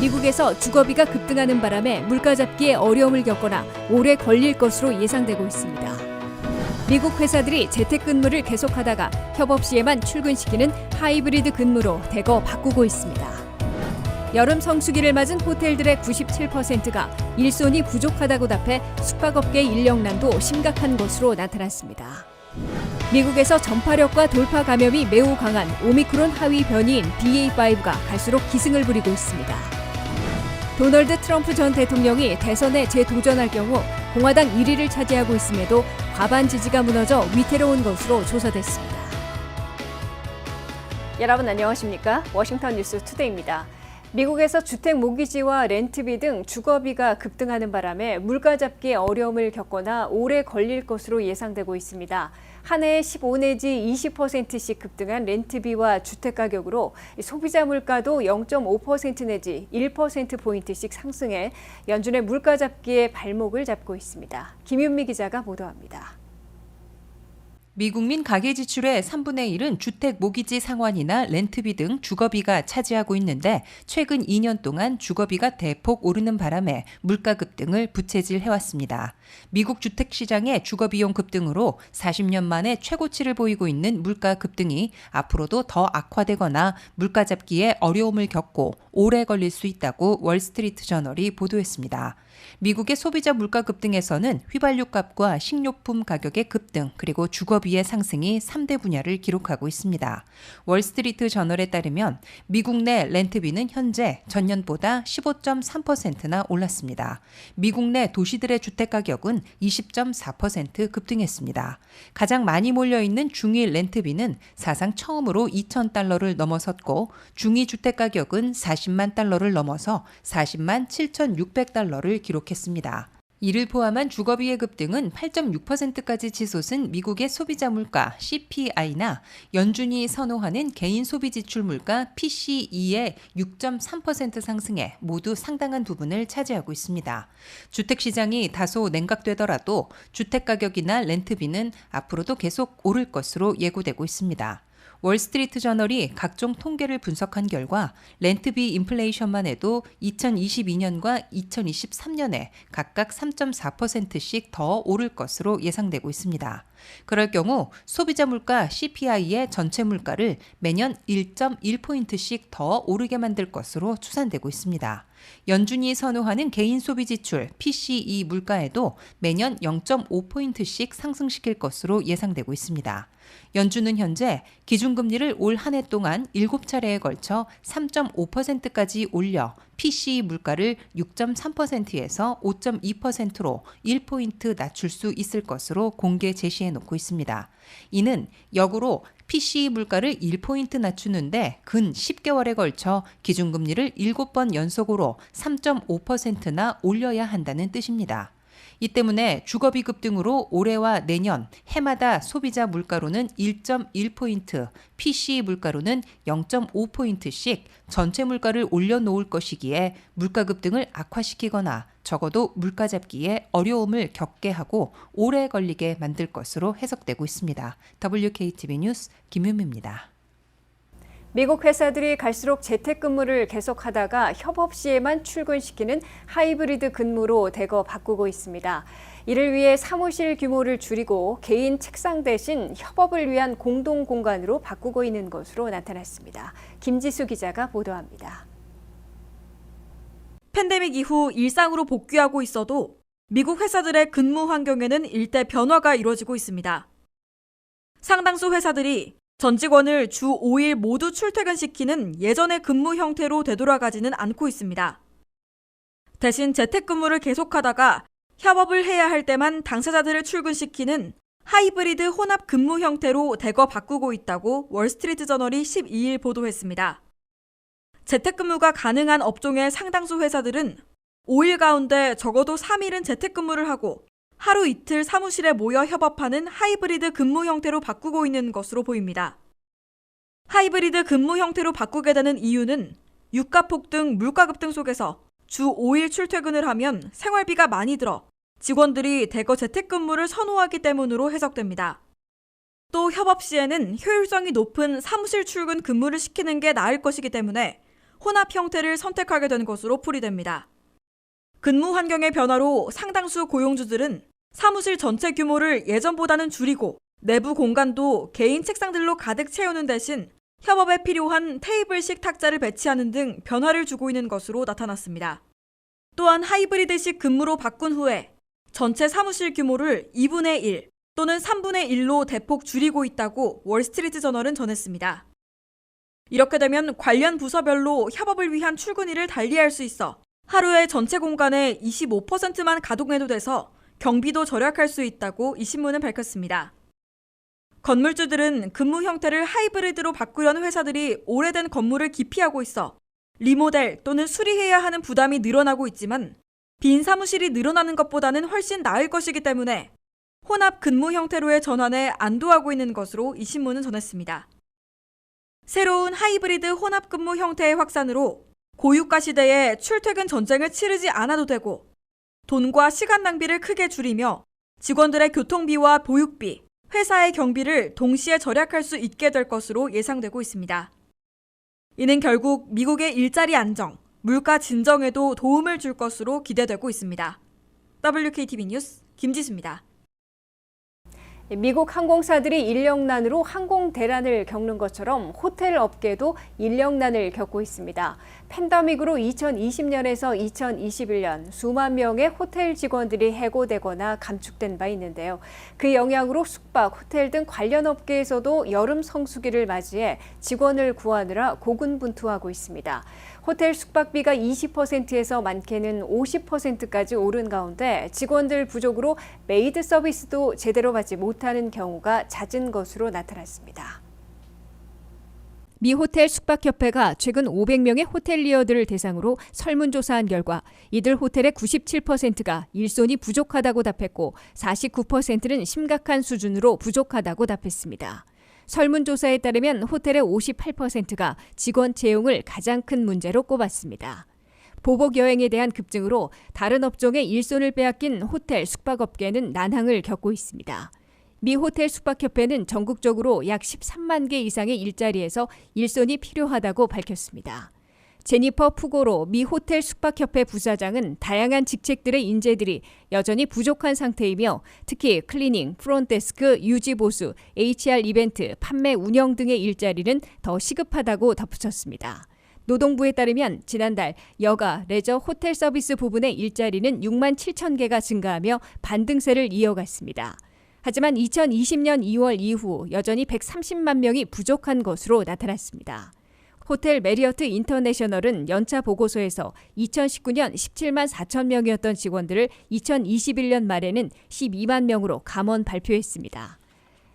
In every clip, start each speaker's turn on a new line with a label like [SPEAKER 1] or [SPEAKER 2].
[SPEAKER 1] 미국에서 주거비가 급등하는 바람에 물가 잡기에 어려움을 겪거나 오래 걸릴 것으로 예상되고 있습니다. 미국 회사들이 재택근무를 계속하다가 협업 시에만 출근시키는 하이브리드 근무로 대거 바꾸고 있습니다. 여름 성수기를 맞은 호텔들의 97%가 일손이 부족하다고 답해 숙박업계 인력난도 심각한 것으로 나타났습니다. 미국에서 전파력과 돌파 감염이 매우 강한 오미크론 하위 변이인 BA.5가 갈수록 기승을 부리고 있습니다. 도널드 트럼프 전 대통령이 대선에 재도전할 경우 공화당 1위를 차지하고 있음에도 과반 지지가 무너져 위태로운 것으로 조사됐습니다. 여러분 안녕하십니까? 워싱턴 뉴스 투데이입니다. 미국에서 주택 모기지와 렌트비 등 주거비가 급등하는 바람에 물가 잡기에 어려움을 겪거나 오래 걸릴 것으로 예상되고 있습니다. 한 해에 15 내지 20%씩 급등한 렌트비와 주택가격으로 소비자 물가도 0.5% 내지 1%포인트씩 상승해 연준의 물가 잡기에 발목을 잡고 있습니다. 김윤미 기자가 보도합니다.
[SPEAKER 2] 미국민 가계 지출의 3분의 1은 주택 모기지 상환이나 렌트비 등 주거비가 차지하고 있는데 최근 2년 동안 주거비가 대폭 오르는 바람에 물가 급등을 부채질해왔습니다. 미국 주택시장의 주거비용 급등으로 40년 만에 최고치를 보이고 있는 물가 급등이 앞으로도 더 악화되거나 물가 잡기에 어려움을 겪고 오래 걸릴 수 있다고 월스트리트 저널이 보도했습니다. 미국의 소비자 물가 급등에서는 휘발유 값과 식료품 가격의 급등 그리고 주거비의 상승이 3대 분야를 기록하고 있습니다. 월스트리트 저널에 따르면 미국 내 렌트비는 현재 전년보다 15.3%나 올랐습니다. 미국 내 도시들의 주택 가격은 20.4% 급등했습니다. 가장 많이 몰려있는 중위 렌트비는 사상 처음으로 $2,000를 넘어섰고 중위 주택 가격은 40만 달러를 넘어서 40만 7,600달러를 기록했습니다. 이를 포함한 주거비의 급등은 8.6%까지 치솟은 미국의 소비자 물가 CPI나 연준이 선호하는 개인 소비 지출 물가 PCE의 6.3% 상승에 모두 상당한 부분을 차지하고 있습니다. 주택시장이 다소 냉각되더라도 주택가격이나 렌트비는 앞으로도 계속 오를 것으로 예고되고 있습니다. 월스트리트 저널이 각종 통계를 분석한 결과 렌트비 인플레이션만 해도 2022년과 2023년에 각각 3.4%씩 더 오를 것으로 예상되고 있습니다. 그럴 경우 소비자 물가 CPI의 전체 물가를 매년 1.1포인트씩 더 오르게 만들 것으로 추산되고 있습니다. 연준이 선호하는 개인 소비 지출 PCE 물가에도 매년 0.5포인트씩 상승시킬 것으로 예상되고 있습니다. 연준은 현재 기준금리를 올 한 해 동안 7차례에 걸쳐 3.5%까지 올려 PCE 물가를 6.3%에서 5.2%로 1포인트 낮출 수 있을 것으로 공개 제시해 놓고 있습니다. 이는 역으로 PCE 물가를 1포인트 낮추는데 근 10개월에 걸쳐 기준금리를 7번 연속으로 3.5%나 올려야 한다는 뜻입니다. 이 때문에 주거비 급등으로 올해와 내년 해마다 소비자 물가로는 1.1포인트, PCE 물가로는 0.5포인트씩 전체 물가를 올려놓을 것이기에 물가 급등을 악화시키거나 적어도 물가 잡기에 어려움을 겪게 하고 오래 걸리게 만들 것으로 해석되고 있습니다. WKTV 뉴스 김윤미입니다.
[SPEAKER 1] 미국 회사들이 갈수록 재택근무를 계속하다가 협업 시에만 출근시키는 하이브리드 근무로 대거 바꾸고 있습니다. 이를 위해 사무실 규모를 줄이고 개인 책상 대신 협업을 위한 공동 공간으로 바꾸고 있는 것으로 나타났습니다. 김지수 기자가 보도합니다.
[SPEAKER 3] 팬데믹 이후 일상으로 복귀하고 있어도 미국 회사들의 근무 환경에는 일대 변화가 이루어지고 있습니다. 상당수 회사들이 전 직원을 주 5일 모두 출퇴근시키는 예전의 근무 형태로 되돌아가지는 않고 있습니다. 대신 재택근무를 계속하다가 협업을 해야 할 때만 당사자들을 출근시키는 하이브리드 혼합 근무 형태로 대거 바꾸고 있다고 월스트리트 저널이 12일 보도했습니다. 재택근무가 가능한 업종의 상당수 회사들은 5일 가운데 적어도 3일은 재택근무를 하고 하루 이틀 사무실에 모여 협업하는 하이브리드 근무 형태로 바꾸고 있는 것으로 보입니다. 하이브리드 근무 형태로 바꾸게 되는 이유는 유가 폭등, 물가 급등 속에서 주 5일 출퇴근을 하면 생활비가 많이 들어 직원들이 대거 재택근무를 선호하기 때문으로 해석됩니다. 또 협업 시에는 효율성이 높은 사무실 출근 근무를 시키는 게 나을 것이기 때문에 혼합 형태를 선택하게 된 것으로 풀이됩니다. 근무 환경의 변화로 상당수 고용주들은 사무실 전체 규모를 예전보다는 줄이고 내부 공간도 개인 책상들로 가득 채우는 대신 협업에 필요한 테이블식 탁자를 배치하는 등 변화를 주고 있는 것으로 나타났습니다. 또한 하이브리드식 근무로 바꾼 후에 전체 사무실 규모를 2분의 1 또는 3분의 1로 대폭 줄이고 있다고 월스트리트 저널은 전했습니다. 이렇게 되면 관련 부서별로 협업을 위한 출근일을 달리할 수 있어 하루에 전체 공간의 25%만 가동해도 돼서 경비도 절약할 수 있다고 이 신문은 밝혔습니다. 건물주들은 근무 형태를 하이브리드로 바꾸려는 회사들이 오래된 건물을 기피하고 있어 리모델 또는 수리해야 하는 부담이 늘어나고 있지만 빈 사무실이 늘어나는 것보다는 훨씬 나을 것이기 때문에 혼합 근무 형태로의 전환에 안도하고 있는 것으로 이 신문은 전했습니다. 새로운 하이브리드 혼합 근무 형태의 확산으로 고유가 시대에 출퇴근 전쟁을 치르지 않아도 되고 돈과 시간 낭비를 크게 줄이며 직원들의 교통비와 보육비, 회사의 경비를 동시에 절약할 수 있게 될 것으로 예상되고 있습니다. 이는 결국 미국의 일자리 안정, 물가 진정에도 도움을 줄 것으로 기대되고 있습니다. WKTV 뉴스 김지수입니다.
[SPEAKER 1] 미국 항공사들이 인력난으로 항공 대란을 겪는 것처럼 호텔 업계도 인력난을 겪고 있습니다. 팬데믹으로 2020년에서 2021년 수만 명의 호텔 직원들이 해고되거나 감축된 바 있는데요. 그 영향으로 숙박, 호텔 등 관련 업계에서도 여름 성수기를 맞이해 직원을 구하느라 고군분투하고 있습니다. 호텔 숙박비가 20%에서 많게는 50%까지 오른 가운데 직원들 부족으로 메이드 서비스도 제대로 받지 못하는 경우가 잦은 것으로 나타났습니다. 미 호텔 숙박협회가 최근 500명의 호텔리어들을 대상으로 설문조사한 결과 이들 호텔의 97%가 일손이 부족하다고 답했고 49%는 심각한 수준으로 부족하다고 답했습니다. 설문조사에 따르면 호텔의 58%가 직원 채용을 가장 큰 문제로 꼽았습니다. 보복 여행에 대한 급증으로 다른 업종의 일손을 빼앗긴 호텔 숙박업계는 난항을 겪고 있습니다. 미 호텔 숙박협회는 전국적으로 약 13만 개 이상의 일자리에서 일손이 필요하다고 밝혔습니다. 제니퍼 푸고로 미 호텔 숙박협회 부사장은 다양한 직책들의 인재들이 여전히 부족한 상태이며 특히 클리닝, 프론트데스크, 유지 보수, HR 이벤트, 판매 운영 등의 일자리는 더 시급하다고 덧붙였습니다. 노동부에 따르면 지난달 여가, 레저, 호텔 서비스 부분의 일자리는 6만 7천 개가 증가하며 반등세를 이어갔습니다. 하지만 2020년 2월 이후 여전히 130만 명이 부족한 것으로 나타났습니다. 호텔 메리어트 인터내셔널은 연차 보고서에서 2019년 17만 4천 명이었던 직원들을 2021년 말에는 12만 명으로 감원 발표했습니다.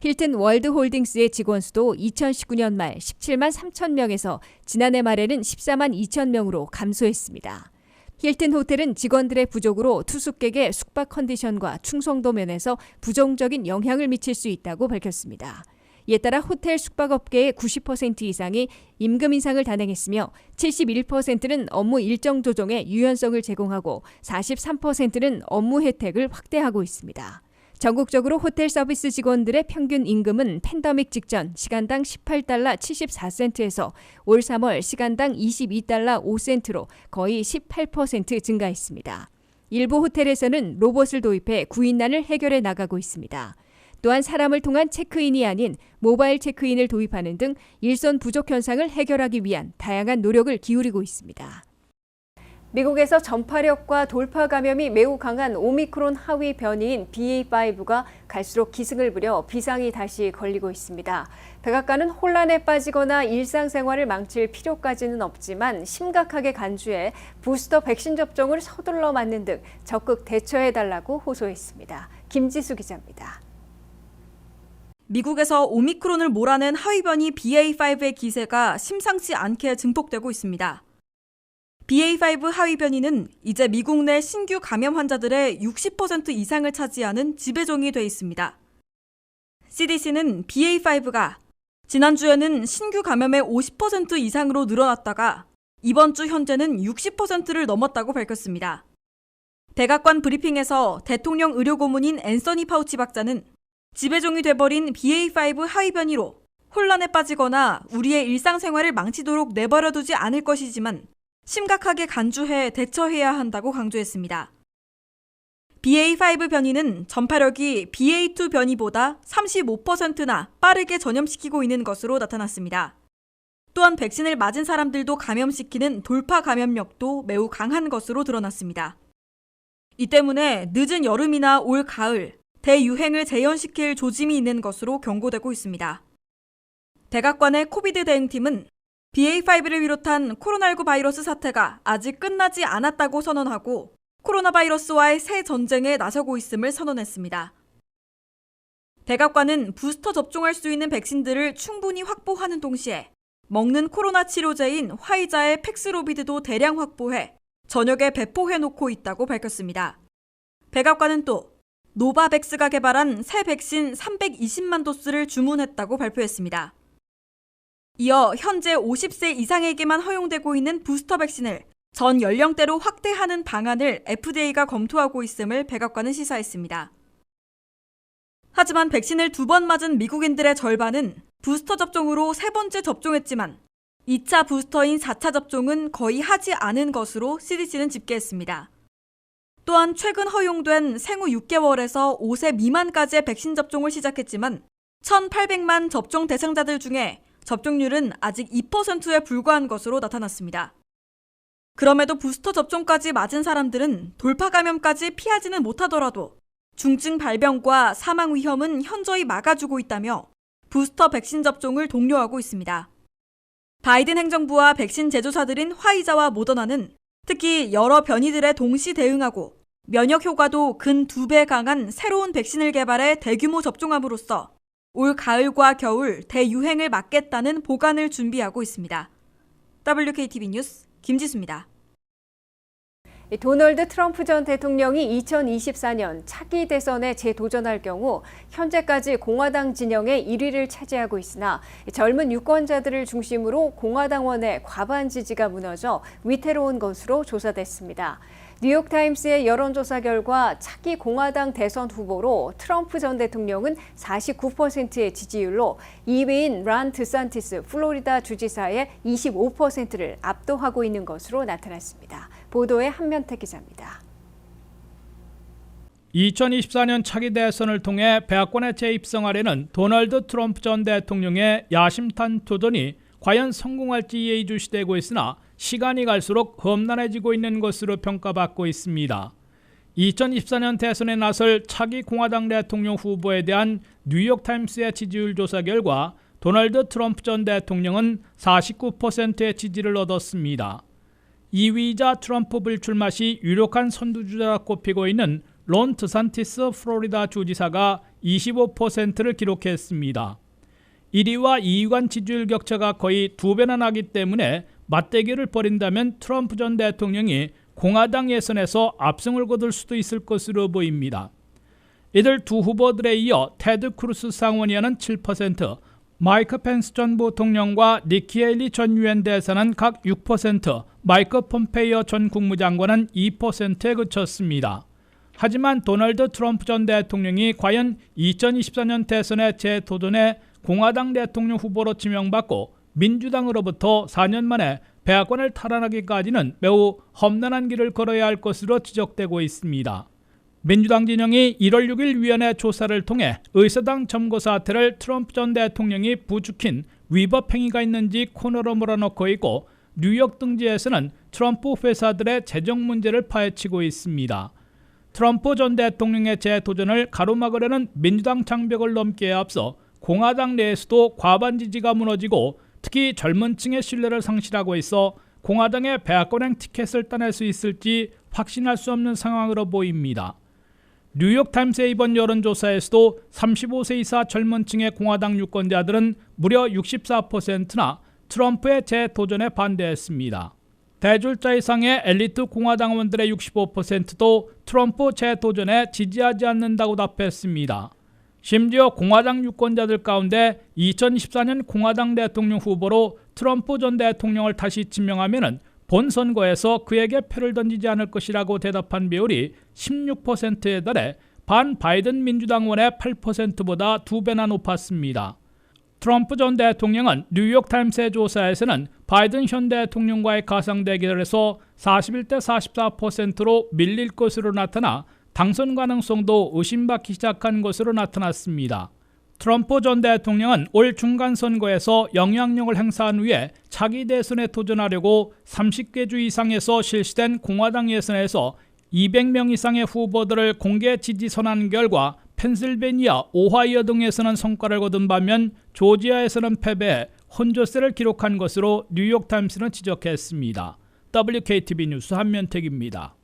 [SPEAKER 1] 힐튼 월드홀딩스의 직원 수도 2019년 말 17만 3천 명에서 지난해 말에는 14만 2천 명으로 감소했습니다. 힐튼 호텔은 직원들의 부족으로 투숙객의 숙박 컨디션과 충성도 면에서 부정적인 영향을 미칠 수 있다고 밝혔습니다. 이에 따라 호텔 숙박업계의 90% 이상이 임금 인상을 단행했으며 71%는 업무 일정 조정에 유연성을 제공하고 43%는 업무 혜택을 확대하고 있습니다. 전국적으로 호텔 서비스 직원들의 평균 임금은 팬데믹 직전 시간당 18달러 74센트에서 올 3월 시간당 22달러 5센트로 거의 18% 증가했습니다. 일부 호텔에서는 로봇을 도입해 구인난을 해결해 나가고 있습니다. 또한 사람을 통한 체크인이 아닌 모바일 체크인을 도입하는 등 일손 부족 현상을 해결하기 위한 다양한 노력을 기울이고 있습니다. 미국에서 전파력과 돌파 감염이 매우 강한 오미크론 하위 변이인 BA.5가 갈수록 기승을 부려 비상이 다시 걸리고 있습니다. 백악관은 혼란에 빠지거나 일상생활을 망칠 필요까지는 없지만 심각하게 간주해 부스터 백신 접종을 서둘러 맞는 등 적극 대처해달라고 호소했습니다. 김지수 기자입니다.
[SPEAKER 3] 미국에서 오미크론을 몰아낸 하위변이 BA.5의 기세가 심상치 않게 증폭되고 있습니다. BA.5 하위 변이는 이제 미국 내 신규 감염 환자들의 60% 이상을 차지하는 지배종이 돼 있습니다. CDC는 BA.5가 지난주에는 신규 감염의 50% 이상으로 늘어났다가 이번 주 현재는 60%를 넘었다고 밝혔습니다. 백악관 브리핑에서 대통령 의료고문인 앤서니 파우치 박사는 지배종이 돼버린 BA.5 하위 변이로 혼란에 빠지거나 우리의 일상생활을 망치도록 내버려두지 않을 것이지만 심각하게 간주해 대처해야 한다고 강조했습니다. BA.5 변이는 전파력이 BA.2 변이보다 35%나 빠르게 전염시키고 있는 것으로 나타났습니다. 또한 백신을 맞은 사람들도 감염시키는 돌파 감염력도 매우 강한 것으로 드러났습니다. 이 때문에 늦은 여름이나 올 가을, 대유행을 재현시킬 조짐이 있는 것으로 경고되고 있습니다. 백악관의 코비드 대응팀은 BA.5를 비롯한 코로나19 바이러스 사태가 아직 끝나지 않았다고 선언하고 코로나 바이러스와의 새 전쟁에 나서고 있음을 선언했습니다. 백악관은 부스터 접종할 수 있는 백신들을 충분히 확보하는 동시에 먹는 코로나 치료제인 화이자의 팩스로비드도 대량 확보해 저녁에 배포해놓고 있다고 밝혔습니다. 백악관은 또 노바백스가 개발한 새 백신 320만 도스를 주문했다고 발표했습니다. 이어 현재 50세 이상에게만 허용되고 있는 부스터 백신을 전 연령대로 확대하는 방안을 FDA가 검토하고 있음을 백악관은 시사했습니다. 하지만 백신을 2번 맞은 미국인들의 절반은 부스터 접종으로 3번째 접종했지만 2차 부스터인 4차 접종은 거의 하지 않은 것으로 CDC는 집계했습니다. 또한 최근 허용된 생후 6개월에서 5세 미만까지의 백신 접종을 시작했지만 1,800만 접종 대상자들 중에 접종률은 아직 2%에 불과한 것으로 나타났습니다. 그럼에도 부스터 접종까지 맞은 사람들은 돌파 감염까지 피하지는 못하더라도 중증 발병과 사망 위험은 현저히 막아주고 있다며 부스터 백신 접종을 독려하고 있습니다. 바이든 행정부와 백신 제조사들인 화이자와 모더나는 특히 여러 변이들에 동시 대응하고 면역 효과도 근 2배 강한 새로운 백신을 개발해 대규모 접종함으로써 올 가을과 겨울 대유행을 막겠다는 보관을 준비하고 있습니다. WKTV 뉴스 김지수입니다.
[SPEAKER 1] 도널드 트럼프 전 대통령이 2024년 차기 대선에 재도전할 경우 현재까지 공화당 진영의 1위를 차지하고 있으나 젊은 유권자들을 중심으로 공화당원의 과반 지지가 무너져 위태로운 것으로 조사됐습니다. 뉴욕타임스의 여론조사 결과 차기 공화당 대선 후보로 트럼프 전 대통령은 49%의 지지율로 2위인 란 드산티스 플로리다 주지사의 25%를 압도하고 있는 것으로 나타났습니다. 보도에 한면태 기자입니다.
[SPEAKER 4] 2024년 차기 대선을 통해 백악관에 재입성하려는 도널드 트럼프 전 대통령의 야심탄 도전이 과연 성공할지 예의주시되고 있으나 시간이 갈수록 험난해지고 있는 것으로 평가받고 있습니다. 2024년 대선에 나설 차기 공화당 대통령 후보에 대한 뉴욕타임스의 지지율 조사 결과 도널드 트럼프 전 대통령은 49%의 지지를 얻었습니다. 2위이자 트럼프 불출마 시 유력한 선두주자라 꼽히고 있는 론 드산티스 플로리다 주지사가 25%를 기록했습니다. 1위와 2위 간 지지율 격차가 거의 2배나 나기 때문에 맞대결을 벌인다면 트럼프 전 대통령이 공화당 예선에서 압승을 거둘 수도 있을 것으로 보입니다. 이들 두 후보들에 이어 테드 크루스 상원의원은 7%, 마이크 펜스 전 부통령과 니키 헤일리 전 유엔 대사는 각 6%, 마이크 폼페이오 전 국무장관은 2%에 그쳤습니다. 하지만 도널드 트럼프 전 대통령이 과연 2024년 대선에 재도전해 공화당 대통령 후보로 지명받고 민주당으로부터 4년 만에 백악관을 탈환하기까지는 매우 험난한 길을 걸어야 할 것으로 지적되고 있습니다. 민주당 진영이 1월 6일 위원회 조사를 통해 의사당 점거 사태를 트럼프 전 대통령이 부추긴 위법 행위가 있는지 코너로 몰아넣고 있고 뉴욕 등지에서는 트럼프 회사들의 재정 문제를 파헤치고 있습니다. 트럼프 전 대통령의 재도전을 가로막으려는 민주당 장벽을 넘기에 앞서 공화당 내에서도 과반 지지가 무너지고 특히 젊은 층의 신뢰를 상실하고 있어 공화당의 백악관행 티켓을 따낼 수 있을지 확신할 수 없는 상황으로 보입니다. 뉴욕타임스의 이번 여론조사에서도 35세 이사 젊은 층의 공화당 유권자들은 무려 64%나 트럼프의 재도전에 반대했습니다. 대졸자 이상의 엘리트 공화당원들의 65%도 트럼프 재도전에 지지하지 않는다고 답했습니다. 심지어 공화당 유권자들 가운데 2024년 공화당 대통령 후보로 트럼프 전 대통령을 다시 지명하면 본선거에서 그에게 표를 던지지 않을 것이라고 대답한 비율이 16%에 달해 반 바이든 민주당원의 8%보다 2배나 높았습니다. 트럼프 전 대통령은 뉴욕타임스의 조사에서는 바이든 현 대통령과의 가상 대결에서 41대 44%로 밀릴 것으로 나타나 당선 가능성도 의심받기 시작한 것으로 나타났습니다. 트럼프 전 대통령은 올 중간선거에서 영향력을 행사한 후에 차기 대선에 도전하려고 30개 주 이상에서 실시된 공화당 예선에서 200명 이상의 후보들을 공개 지지 선언한 결과 펜실베니아, 오하이오 등에서는 성과를 거둔 반면 조지아에서는 패배해 혼조세를 기록한 것으로 뉴욕타임스는 지적했습니다. WKTV 뉴스 한면택입니다.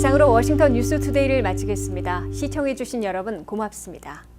[SPEAKER 1] 이상으로 워싱턴 뉴스투데이를 마치겠습니다. 시청해주신 여러분 고맙습니다.